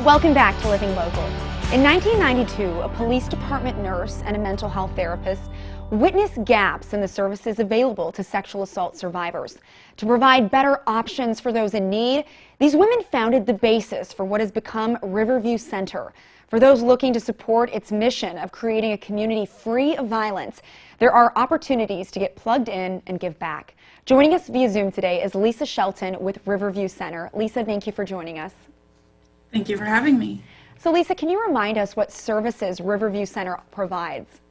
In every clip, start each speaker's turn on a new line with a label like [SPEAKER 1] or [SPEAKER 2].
[SPEAKER 1] Welcome back to Living Local. In 1992, a police department nurse and a mental health therapist witnessed gaps in the services available to sexual assault survivors. To provide better options for those in need, these women founded the basis for what has become Riverview Center. For those looking to support its mission of creating a community free of violence, there are opportunities to get plugged in and give back. Joining us via Zoom today is Lisa Shelton with Riverview Center. Lisa, thank you for joining us.
[SPEAKER 2] Thank you for having me.
[SPEAKER 1] So Lisa, can you remind us what services Riverview Center provides?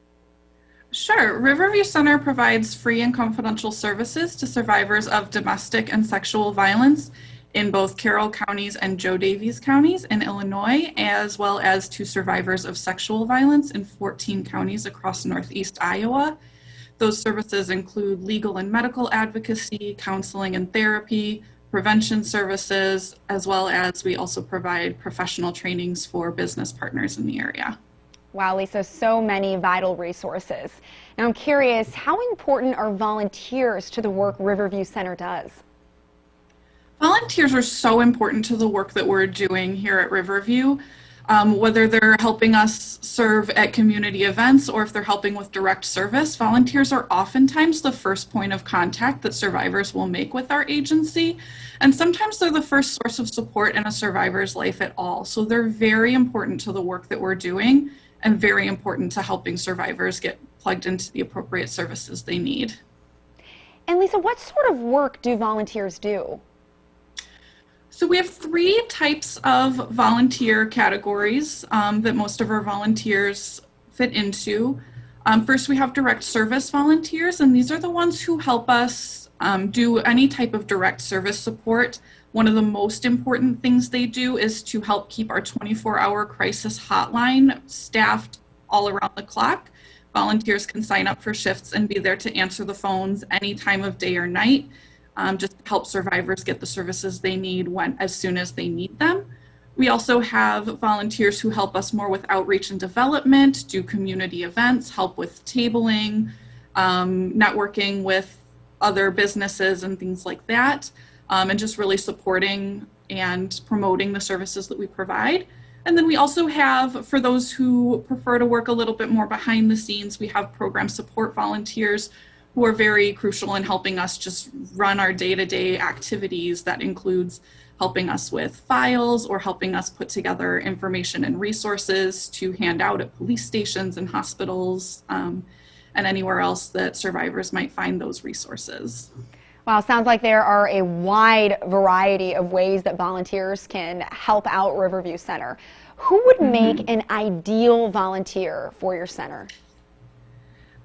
[SPEAKER 2] Sure. Riverview Center provides free and confidential services to survivors of domestic and sexual violence in both Carroll counties and Joe Daviess counties in Illinois, as well as to survivors of sexual violence in 14 counties across Northeast Iowa. Those services include legal and medical advocacy, counseling and therapy, prevention services, as well as we also provide professional trainings for business partners in the area.
[SPEAKER 1] Wow, Lisa, so many vital resources. Now I'm curious, how important are volunteers to the work Riverview Center does?
[SPEAKER 2] Volunteers are so important to the work that we're doing here at Riverview. Whether they're helping us serve at community events or if they're helping with direct service, volunteers are oftentimes the first point of contact that survivors will make with our agency. And sometimes they're the first source of support in a survivor's life at all. So they're very important to the work that we're doing and very important to helping survivors get plugged into the appropriate services they need.
[SPEAKER 1] And Lisa, what sort of work do volunteers do?
[SPEAKER 2] So we have three types of volunteer categories that most of our volunteers fit into. First, we have direct service volunteers, and these are the ones who help us do any type of direct service support. One of the most important things they do is to help keep our 24-hour crisis hotline staffed all around the clock. Volunteers can sign up for shifts and be there to answer the phones any time of day or night. Just to help survivors get the services they need as soon as they need them. We also have volunteers who help us more with outreach and development, do community events, help with tabling, networking with other businesses and things like that, and just really supporting and promoting the services that we provide. And then we also have, for those who prefer to work a little bit more behind the scenes, we have program support volunteers who are very crucial in helping us just run our day-to-day activities. That includes helping us with files or helping us put together information and resources to hand out at police stations and hospitals and anywhere else that survivors might find those resources.
[SPEAKER 1] Wow, sounds like there are a wide variety of ways that volunteers can help out Riverview Center. Who would make an ideal volunteer for your center?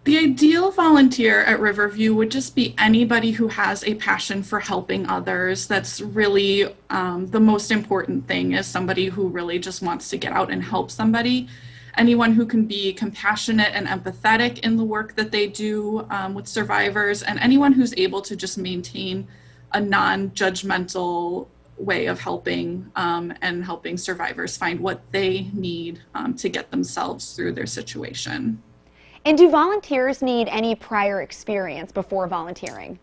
[SPEAKER 2] The ideal volunteer at Riverview would just be anybody who has a passion for helping others. That's really the most important thing, is somebody who really just wants to get out and help somebody. Anyone who can be compassionate and empathetic in the work that they do with survivors, and anyone who's able to just maintain a non-judgmental way of helping and helping survivors find what they need to get themselves through their situation.
[SPEAKER 1] And do volunteers need any prior experience before volunteering?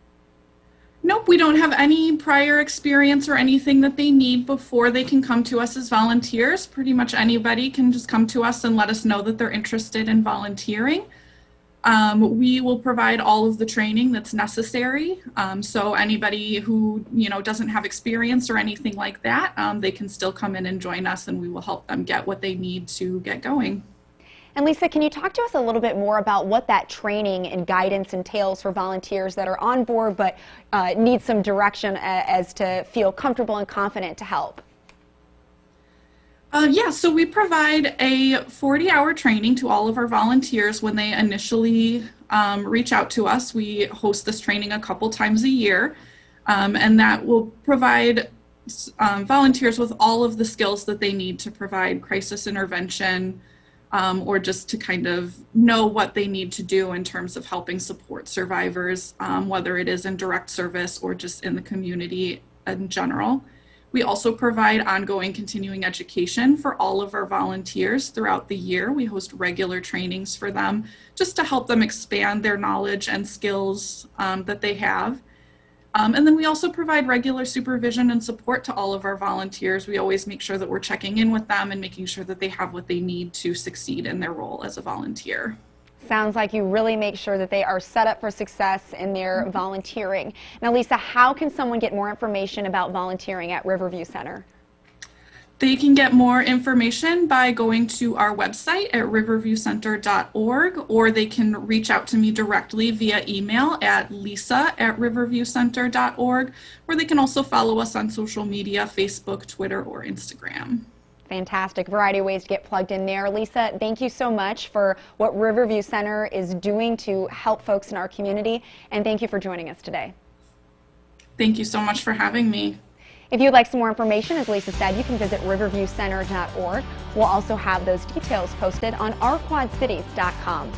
[SPEAKER 2] Nope, we don't have any prior experience or anything that they need before they can come to us as volunteers. Pretty much anybody can just come to us and let us know that they're interested in volunteering. We will provide all of the training that's necessary. So anybody who doesn't have experience or anything like that, they can still come in and join us, and we will help them get what they need to get going.
[SPEAKER 1] And Lisa, can you talk to us a little bit more about what that training and guidance entails for volunteers that are on board but need some direction as to feel comfortable and confident to help?
[SPEAKER 2] Yeah, so we provide a 40-hour training to all of our volunteers when they initially reach out to us. We host this training a couple times a year, and that will provide volunteers with all of the skills that they need to provide crisis intervention, or just to kind of know what they need to do in terms of helping support survivors, whether it is in direct service or just in the community in general. We also provide ongoing continuing education for all of our volunteers throughout the year. We host regular trainings for them just to help them expand their knowledge and skills that they have. And then we also provide regular supervision and support to all of our volunteers. We always make sure that we're checking in with them and making sure that they have what they need to succeed in their role as a volunteer.
[SPEAKER 1] Sounds like you really make sure that they are set up for success in their volunteering. Now, Lisa, how can someone get more information about volunteering at Riverview Center?
[SPEAKER 2] They can get more information by going to our website at riverviewcenter.org, or they can reach out to me directly via email at lisa@riverviewcenter.org, or they can also follow us on social media, Facebook, Twitter, or Instagram.
[SPEAKER 1] Fantastic variety of ways to get plugged in there. Lisa, thank you so much for what Riverview Center is doing to help folks in our community, and thank you for joining us today.
[SPEAKER 2] Thank you so much for having me.
[SPEAKER 1] If you'd like some more information, as Lisa said, you can visit riverviewcenter.org. We'll also have those details posted on ourquadcities.com.